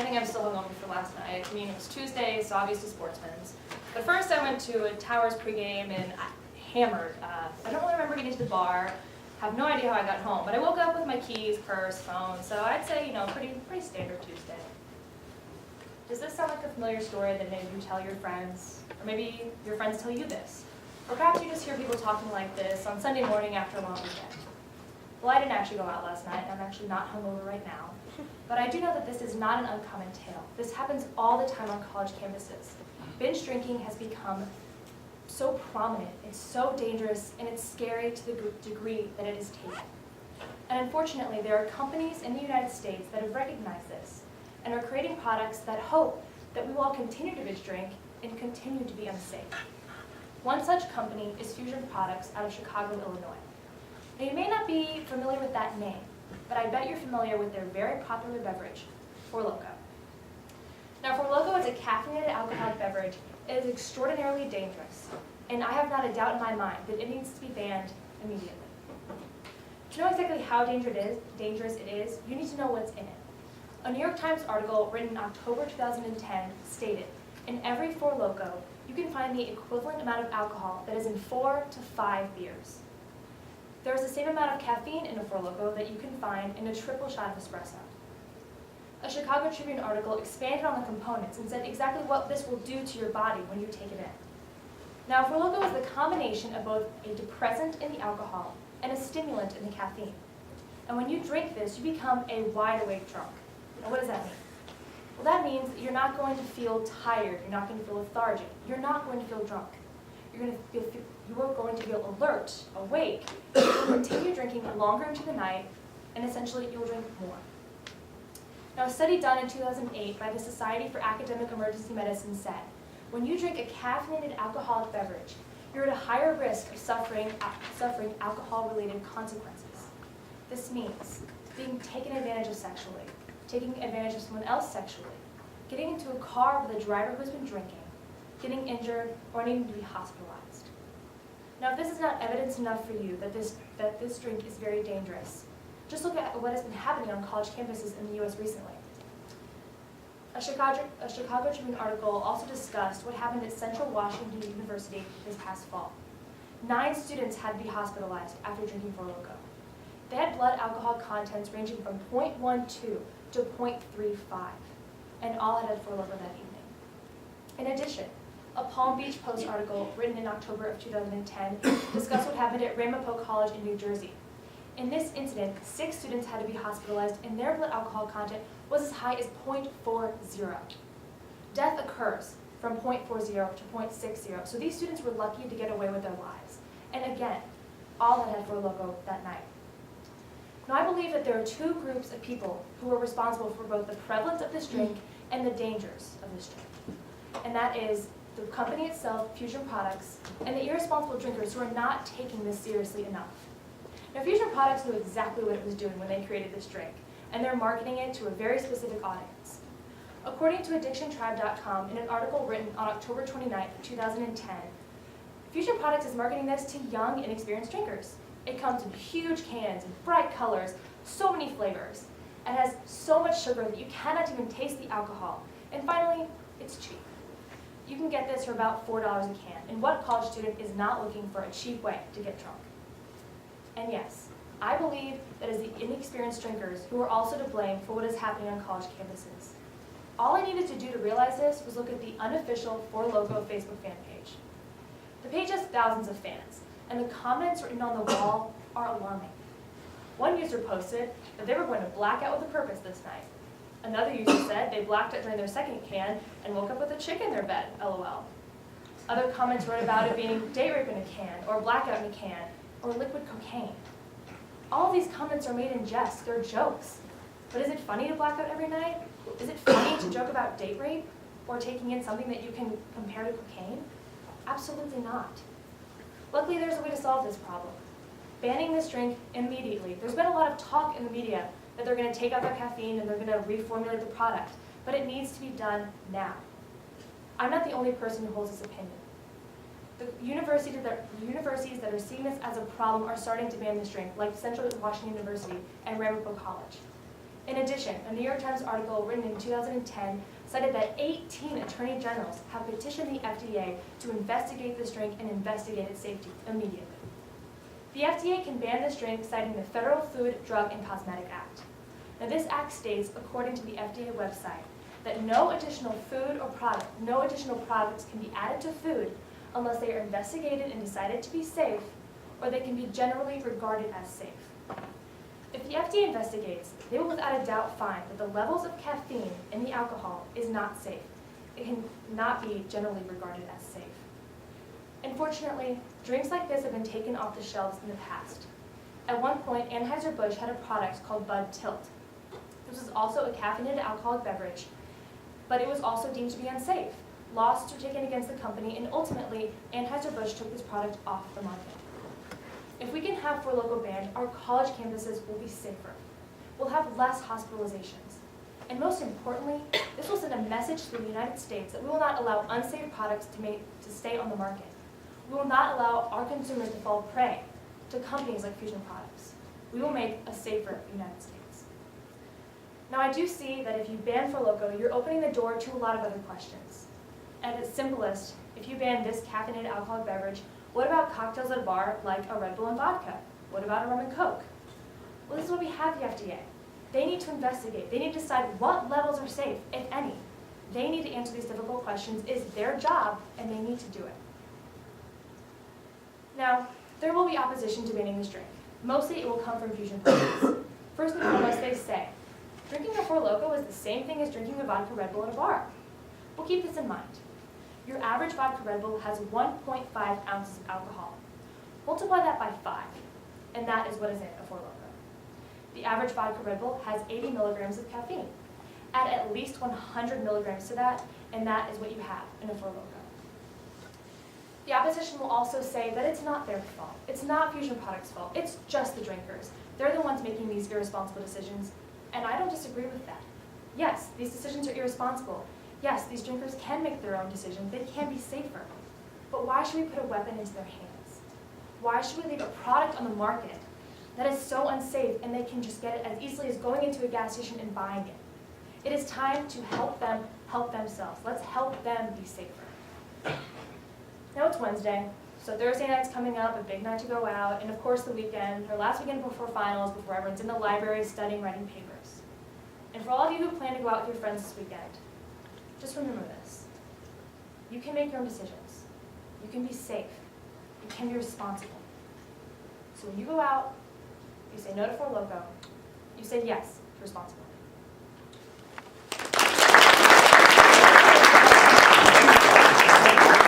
I think I'm still hungover from last night. I mean, it was Tuesday, so obviously sportsman's. But first I went to a Towers pregame and I hammered. I don't really remember getting to the bar. Have no idea how I got home, but I woke up with my keys, purse, phone, so I'd say, you know, pretty standard Tuesday. Does this sound like a familiar story that maybe you tell your friends, or maybe your friends tell you this? Or perhaps you just hear people talking like this on Sunday morning after a long weekend. Well, I didn't actually go out last night, and I'm actually not hungover right now. But I do know that this is not an uncommon tale. This happens all the time on college campuses. Binge drinking has become so prominent, it's so dangerous, and it's scary to the degree that it is taken. And unfortunately, there are companies in the United States that have recognized this and are creating products that hope that we will all continue to binge drink and continue to be unsafe. One such company is Fusion Products out of Chicago, Illinois. Now, you may not be familiar with that name, but I bet you're familiar with their very popular beverage, Four Loko. Now, Four Loko is a caffeinated alcoholic beverage. It is extraordinarily dangerous, and I have not a doubt in my mind that it needs to be banned immediately. To know exactly how dangerous it is, you need to know what's in it. A New York Times article written in October 2010 stated, in every Four Loko, you can find the equivalent amount of alcohol that is in 4 to 5 beers. There is the same amount of caffeine in a Four Loko that you can find in a triple shot of espresso. A Chicago Tribune article expanded on the components and said exactly what this will do to your body when you take it in. Now, Four Loko is the combination of both a depressant in the alcohol and a stimulant in the caffeine. And when you drink this, you become a wide-awake drunk. Now, what does that mean? Well, that means that you're not going to feel tired, you're not going to feel lethargic, you're not going to feel drunk. You are going to feel alert, awake, you'll continue drinking longer into the night, and essentially you'll drink more. Now, a study done in 2008 by the Society for Academic Emergency Medicine said, when you drink a caffeinated alcoholic beverage, you're at a higher risk of suffering alcohol-related consequences. This means being taken advantage of sexually, taking advantage of someone else sexually, getting into a car with a driver who's been drinking, getting injured, or needing to be hospitalized. Now, if this is not evidence enough for you that this drink is very dangerous, just look at what has been happening on college campuses in the U.S. recently. A Chicago Tribune article also discussed what happened at Central Washington University this past fall. 9 students had to be hospitalized after drinking Four Loko. They had blood alcohol contents ranging from 0.12 to 0.35, and all had Four Loko that evening. In addition, a Palm Beach Post article written in October of 2010 discussed what happened at Ramapo College in New Jersey. In this incident, 6 students had to be hospitalized, and their blood alcohol content was as high as 0.40. Death occurs from 0.40 to 0.60, so these students were lucky to get away with their lives. And again, all had Four Loko that night. Now, I believe that there are 2 groups of people who are responsible for both the prevalence of this drink and the dangers of this drink. And that is the company itself, Fusion Products, and the irresponsible drinkers who are not taking this seriously enough. Now, Fusion Products knew exactly what it was doing when they created this drink, and they're marketing it to a very specific audience. According to AddictionTribe.com, in an article written on October 29, 2010, Fusion Products is marketing this to young, inexperienced drinkers. It comes in huge cans, in bright colors, so many flavors. It has so much sugar that you cannot even taste the alcohol. And finally, it's cheap. You can get this for about $4 a can, and what college student is not looking for a cheap way to get drunk? And yes, I believe that it is the inexperienced drinkers who are also to blame for what is happening on college campuses. All I needed to do to realize this was look at the unofficial Four Loko Facebook fan page. The page has thousands of fans, and the comments written on the wall are alarming. One user posted that they were going to black out with a purpose this night. Another user said they blacked out during their second can and woke up with a chick in their bed, LOL. Other comments wrote about it being date rape in a can, or blackout in a can, or liquid cocaine. All of these comments are made in jest, they're jokes. But is it funny to black out every night? Is it funny to joke about date rape, or taking in something that you can compare to cocaine? Absolutely not. Luckily, there's a way to solve this problem. Banning this drink immediately. There's been a lot of talk in the media that they're going to take out their caffeine and they're going to reformulate the product, but it needs to be done now. I'm not the only person who holds this opinion. The universities that are seeing this as a problem are starting to ban this drink, like Central Washington University and Ramapo College. In addition, a New York Times article written in 2010 cited that 18 attorney generals have petitioned the FDA to investigate this drink and investigate its safety immediately. The FDA can ban this drink citing the Federal Food, Drug, and Cosmetic Act. Now this act states, according to the FDA website, that no additional products can be added to food unless they are investigated and decided to be safe, or they can be generally regarded as safe. If the FDA investigates, they will without a doubt find that the levels of caffeine in the alcohol is not safe. It cannot be generally regarded as safe. Unfortunately, drinks like this have been taken off the shelves in the past. At one point, Anheuser-Busch had a product called Bud Tilt. This was also a caffeinated alcoholic beverage, but it was also deemed to be unsafe. Lawsuits were taken against the company, and ultimately, Anheuser-Busch took this product off the market. If we can have Four Loko banned, our college campuses will be safer. We'll have less hospitalizations. And most importantly, this will send a message to the United States that we will not allow unsafe products to stay on the market. We will not allow our consumers to fall prey to companies like Fusion Products. We will make a safer United States. Now I do see that if you ban Four Loko, you're opening the door to a lot of other questions. At its simplest, if you ban this caffeinated alcoholic beverage, what about cocktails at a bar like a Red Bull and vodka? What about a rum and Coke? Well, this is what we have the FDA. They need to investigate. They need to decide what levels are safe, if any. They need to answer these difficult questions. It's their job, and they need to do it. Now, there will be opposition to banning this drink. Mostly it will come from Fusion Products. First and foremost, they say, drinking a Four Loko is the same thing as drinking a vodka Red Bull at a bar. We'll keep this in mind. Your average vodka Red Bull has 1.5 ounces of alcohol. Multiply that by 5, and that is what is in a Four Loko. The average vodka Red Bull has 80 milligrams of caffeine. Add at least 100 milligrams to that, and that is what you have in a Four Loko. The opposition will also say that it's not their fault. It's not Fusion Products' fault. It's just the drinkers. They're the ones making these irresponsible decisions, and I don't disagree with that. Yes, these decisions are irresponsible. Yes, these drinkers can make their own decisions. They can be safer. But why should we put a weapon into their hands? Why should we leave a product on the market that is so unsafe and they can just get it as easily as going into a gas station and buying it? It is time to help them help themselves. Let's help them be safer. Now it's Wednesday, so Thursday night's coming up, a big night to go out, and of course the weekend, or last weekend before finals, before everyone's in the library studying, writing papers. And for all of you who plan to go out with your friends this weekend, just remember this. You can make your own decisions. You can be safe. You can be responsible. So when you go out, you say no to Four Loko. You say yes to responsible.